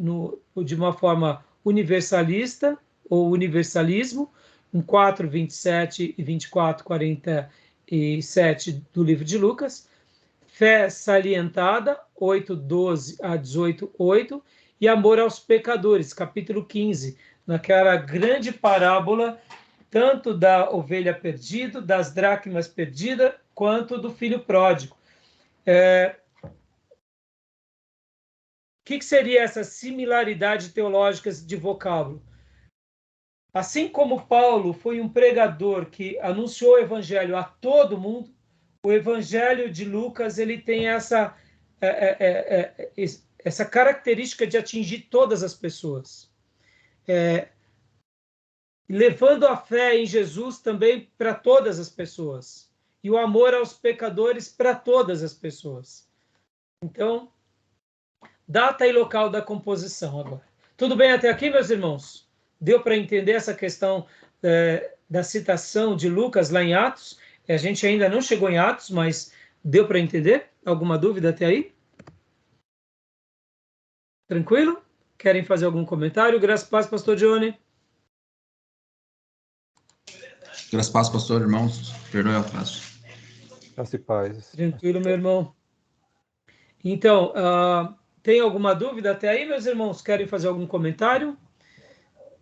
de uma forma universalista, ou universalismo, em 4, 27 e 24, 47 do livro de Lucas. Fé salientada, 8, 12 a 18, 8. E amor aos pecadores, capítulo 15, naquela grande parábola, tanto da ovelha perdida, das dracmas perdidas, quanto do filho pródigo. O que seria essa similaridade teológica de vocábulo? Assim como Paulo foi um pregador que anunciou o evangelho a todo mundo, o evangelho de Lucas ele tem essa característica de atingir todas as pessoas. Levando a fé em Jesus também para todas as pessoas. E o amor aos pecadores para todas as pessoas. Então, data e local da composição agora. Tudo bem até aqui, meus irmãos? Deu para entender essa questão da citação de Lucas lá em Atos? A gente ainda não chegou em Atos, mas deu para entender? Alguma dúvida até aí? Tranquilo? Querem fazer algum comentário? Graças a paz, pastor Johnny. Graças a paz, pastor, irmãos. Perdoe a paz. Graças e paz. Tranquilo, meu irmão. Então, tem alguma dúvida até aí, meus irmãos? Querem fazer algum comentário?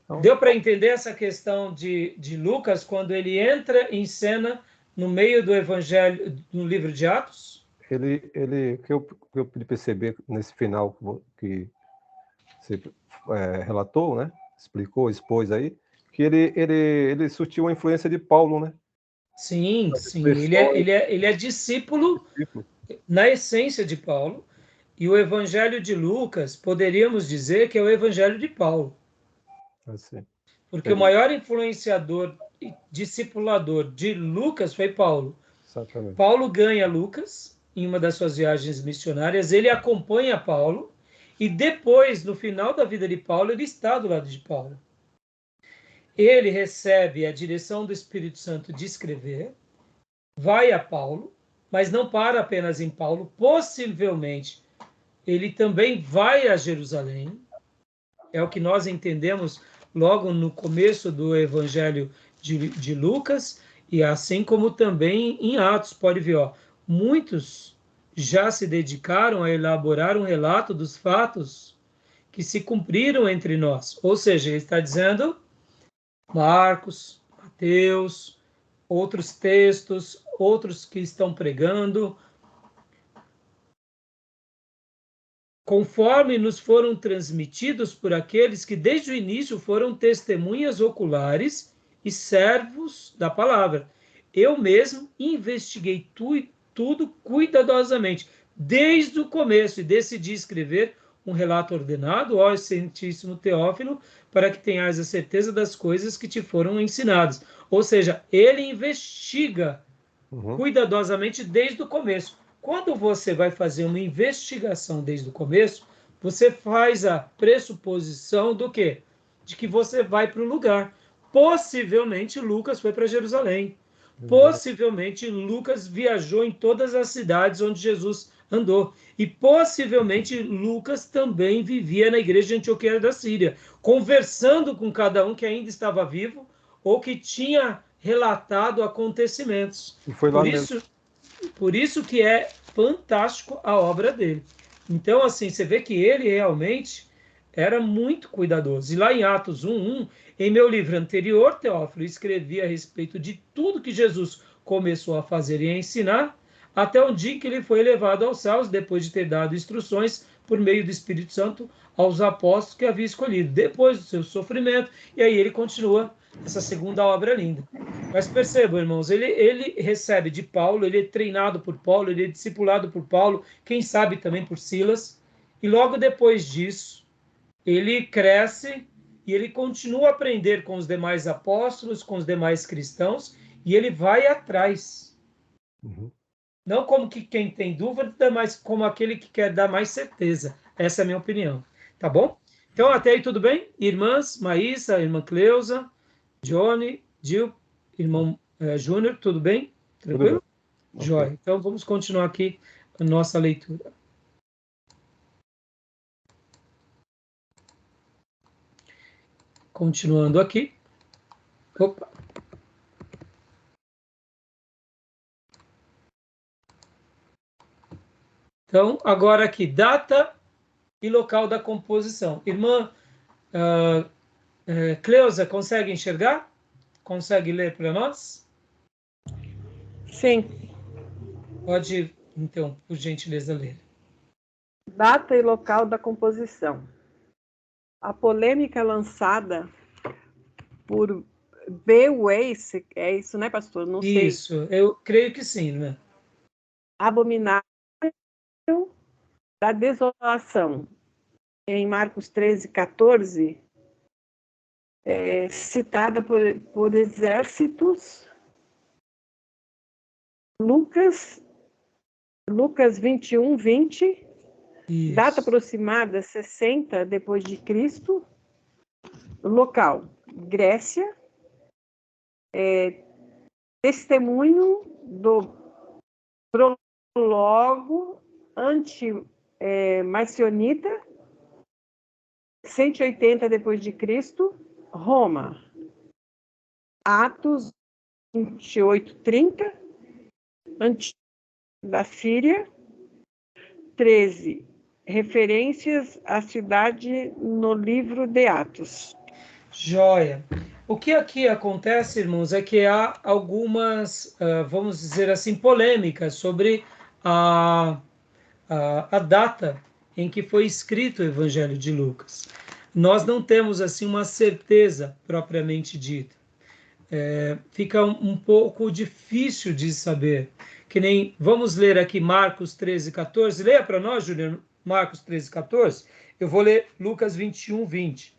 Não. Deu para entender essa questão de Lucas, quando ele entra em cena no meio do Evangelho, no livro de Atos? Que eu pude perceber nesse final que você relatou, né? Expôs aí, que ele surtiu a influência de Paulo, né? Sim. Ele é discípulo na essência de Paulo, e o Evangelho de Lucas, poderíamos dizer que é o Evangelho de Paulo. Assim. Porque o maior influenciador e discipulador de Lucas foi Paulo. Exatamente. Paulo ganha Lucas em uma das suas viagens missionárias, ele acompanha Paulo, e depois, no final da vida de Paulo, ele está do lado de Paulo. Ele recebe a direção do Espírito Santo de escrever, vai a Paulo, mas não para apenas em Paulo. Possivelmente, ele também vai a Jerusalém. É o que nós entendemos logo no começo do Evangelho de Lucas, e assim como também em Atos. Pode ver, ó, muitos já se dedicaram a elaborar um relato dos fatos que se cumpriram entre nós. Ou seja, ele está dizendo Marcos, Mateus, outros textos, outros que estão pregando, conforme nos foram transmitidos por aqueles que desde o início foram testemunhas oculares e servos da palavra. Eu mesmo investiguei tudo cuidadosamente, desde o começo, e decidi escrever um relato ordenado, ó excelentíssimo Teófilo, para que tenhas a certeza das coisas que te foram ensinadas. Ou seja, ele investiga cuidadosamente desde o começo. Quando você vai fazer uma investigação desde o começo, você faz a pressuposição do quê? De que você vai para o lugar. Possivelmente Lucas foi para Jerusalém. Possivelmente Lucas viajou em todas as cidades onde Jesus andou. E possivelmente Lucas também vivia na igreja de Antioquia da Síria, conversando com cada um que ainda estava vivo ou que tinha relatado acontecimentos. E foi lá mesmo. Por isso que é fantástico a obra dele. Então, assim, você vê que ele realmente era muito cuidadoso. E lá em Atos 1:1, em meu livro anterior, Teófilo, escrevi a respeito de tudo que Jesus começou a fazer e a ensinar, até o dia que ele foi levado aos céus, depois de ter dado instruções por meio do Espírito Santo aos apóstolos que havia escolhido, depois do seu sofrimento, e aí ele continua essa segunda obra linda. Mas percebam, irmãos, ele recebe de Paulo, ele é treinado por Paulo, ele é discipulado por Paulo, quem sabe também por Silas, e logo depois disso, ele cresce e ele continua a aprender com os demais apóstolos, com os demais cristãos, e ele vai atrás. Não como que quem tem dúvida, mas como aquele que quer dar mais certeza. Essa é a minha opinião. Tá bom? Então, até aí tudo bem? Irmãs, Maísa, irmã Cleusa, Johnny, Gil, irmão Júnior, tudo bem? Tranquilo? Tudo bem. Jóia. Então, vamos continuar aqui a nossa leitura. Continuando aqui. Opa. Então, agora aqui, data e local da composição. Irmã Cleusa, consegue enxergar? Consegue ler para nós? Sim. Pode, então, por gentileza, ler. Data e local da composição. A polêmica lançada por B. Weiss, é isso, né, pastor? Não sei. Isso, eu creio que sim, né? Abominável da desolação. Em Marcos 13:14, citada por exércitos. Lucas 21:20, data aproximada 60 depois de Cristo, local Grécia, testemunho do prólogo anti-marcionita, 180 depois de Cristo, Roma, Atos 28:30, da Síria, 13, referências à cidade no livro de Atos. Joia. O que aqui acontece, irmãos, é que há algumas, vamos dizer assim, polêmicas sobre a data em que foi escrito o Evangelho de Lucas. Nós não temos assim uma certeza propriamente dita. Fica um pouco difícil de saber. Que nem, vamos ler aqui Marcos 13:14. Leia para nós, Juliano, Marcos 13:14. Eu vou ler Lucas 21:20.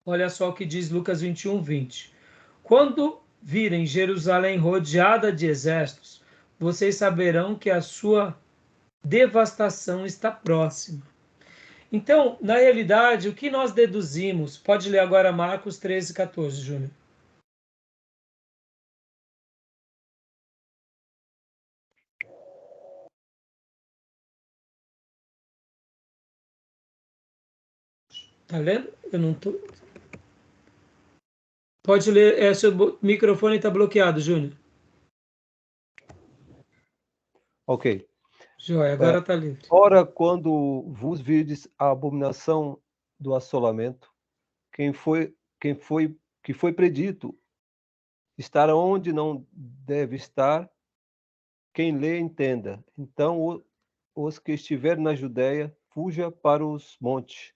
Olha só o que diz Lucas 21:20. Quando virem Jerusalém rodeada de exércitos, vocês saberão que a sua devastação está próxima. Então, na realidade, o que nós deduzimos? Pode ler agora Marcos 13:14, Júnior. Tá vendo? Eu não tô... Pode ler, seu microfone está bloqueado, Júnior. Ok. Joia, agora está livre. Ora, quando vos virdes a abominação do assolamento, que foi predito estar onde não deve estar, quem lê entenda. Então, os que estiverem na Judéia, fuja para os montes.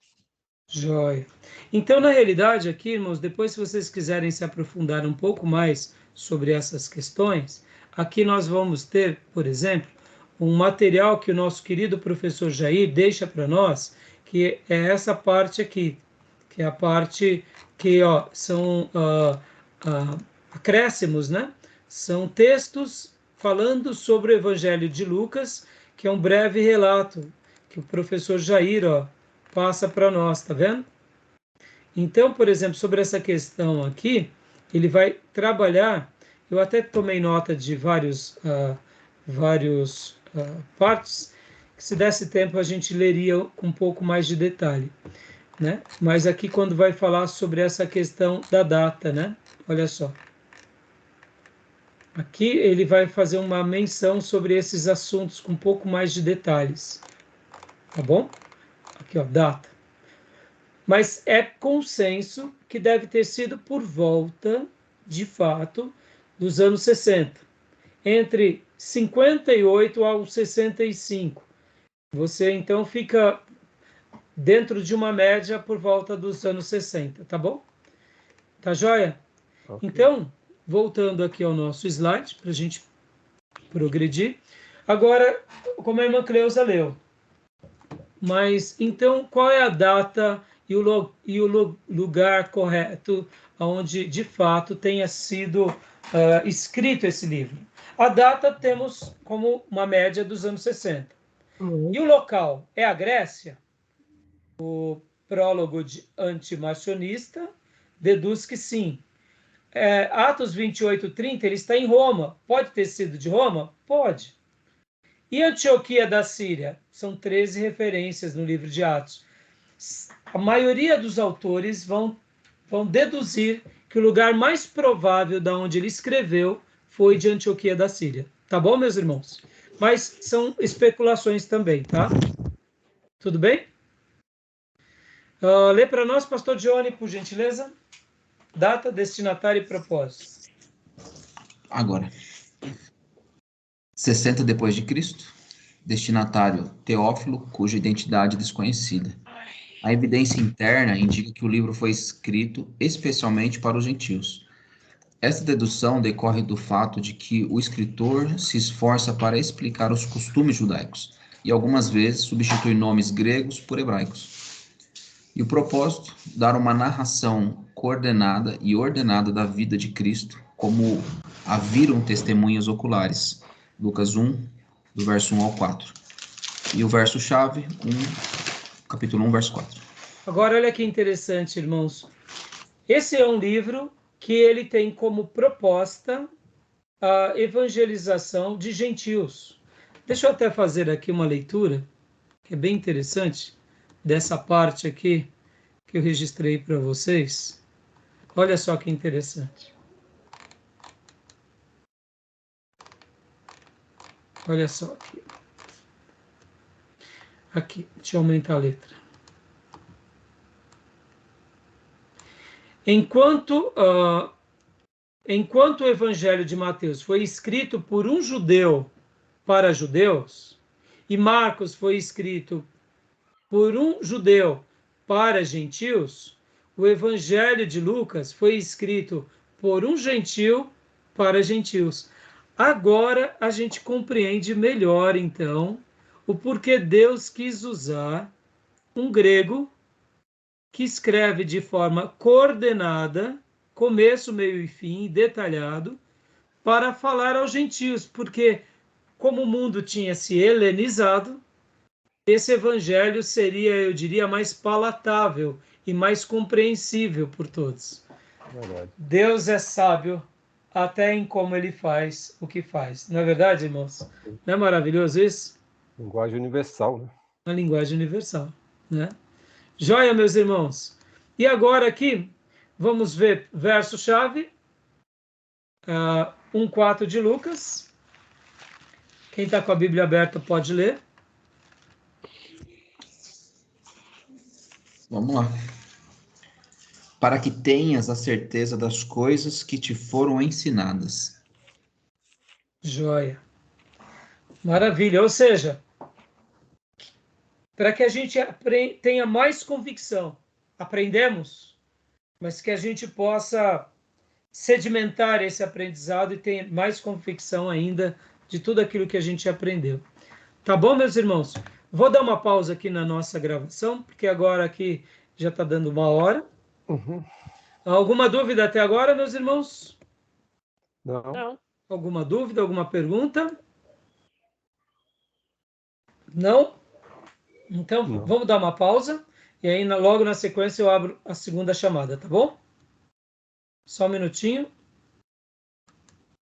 Joia. Então, na realidade, aqui, irmãos, depois, se vocês quiserem se aprofundar um pouco mais sobre essas questões, aqui nós vamos ter, por exemplo, um material que o nosso querido professor Jair deixa para nós, que é essa parte aqui, que é a parte que, ó, são acréscimos, né? São textos falando sobre o Evangelho de Lucas, que é um breve relato que o professor Jair, ó, passa para nós, tá vendo? Então, por exemplo, sobre essa questão aqui, ele vai trabalhar. Eu até tomei nota de vários partes, que se desse tempo a gente leria com um pouco mais de detalhe, né? Mas aqui quando vai falar sobre essa questão da data, né? Olha só. Aqui ele vai fazer uma menção sobre esses assuntos com um pouco mais de detalhes, tá bom? Aqui, ó, data. Mas é consenso que deve ter sido por volta, de fato, dos anos 60. Entre 58 ao 65. Você, então, fica dentro de uma média por volta dos anos 60, tá bom? Tá joia? Okay. Então, voltando aqui ao nosso slide, para a gente progredir. Agora, como a irmã Cleusa leu. Mas, então, qual é a data e o lugar correto onde, de fato, tenha sido escrito esse livro? A data temos como uma média dos anos 60. E o local é a Grécia? O prólogo de antimarcionista deduz que sim. Atos 28:30, ele está em Roma. Pode ter sido de Roma? Pode. E Antioquia da Síria? São 13 referências no livro de Atos. A maioria dos autores vão deduzir que o lugar mais provável de onde ele escreveu foi de Antioquia da Síria. Tá bom, meus irmãos? Mas são especulações também, tá? Tudo bem? Lê para nós, pastor Johnny, por gentileza. Data, destinatário e propósito. Agora. 60 depois de Cristo. Destinatário Teófilo, cuja identidade é desconhecida. A evidência interna indica que o livro foi escrito especialmente para os gentios. Esta dedução decorre do fato de que o escritor se esforça para explicar os costumes judaicos e algumas vezes substitui nomes gregos por hebraicos. E o propósito, dar uma narração coordenada e ordenada da vida de Cristo, como a viram testemunhas oculares. Lucas 1, do verso 1 ao 4. E o verso-chave, capítulo 1, verso 4. Agora, olha que interessante, irmãos. Esse é um livro que ele tem como proposta a evangelização de gentios. Deixa eu até fazer aqui uma leitura, que é bem interessante, dessa parte aqui que eu registrei para vocês. Olha só que interessante. Olha só aqui. Aqui, deixa eu aumentar a letra. Enquanto o Evangelho de Mateus foi escrito por um judeu para judeus, e Marcos foi escrito por um judeu para gentios, o Evangelho de Lucas foi escrito por um gentil para gentios. Agora a gente compreende melhor, então, o porquê Deus quis usar um grego que escreve de forma coordenada, começo, meio e fim, detalhado, para falar aos gentios, porque como o mundo tinha se helenizado, esse evangelho seria, eu diria, mais palatável e mais compreensível por todos. Verdade. Deus é sábio até em como ele faz o que faz. Não é verdade, irmãos? Não é maravilhoso isso? Linguagem universal, né? Uma linguagem universal, né? Joia, meus irmãos. E agora aqui, vamos ver verso-chave, 1:4 de Lucas. Quem está com a Bíblia aberta pode ler. Vamos lá. Para que tenhas a certeza das coisas que te foram ensinadas. Joia. Maravilha. Ou seja, para que a gente tenha mais convicção, aprendemos, mas que a gente possa sedimentar esse aprendizado e ter mais convicção ainda de tudo aquilo que a gente aprendeu. Tá bom, meus irmãos? Vou dar uma pausa aqui na nossa gravação, porque agora aqui já está dando 1 hora. Uhum. Alguma dúvida até agora, meus irmãos? Não. Alguma dúvida, alguma pergunta? Não? Então, Não. vamos dar uma pausa e aí logo na sequência eu abro a segunda chamada, tá bom? Só um minutinho.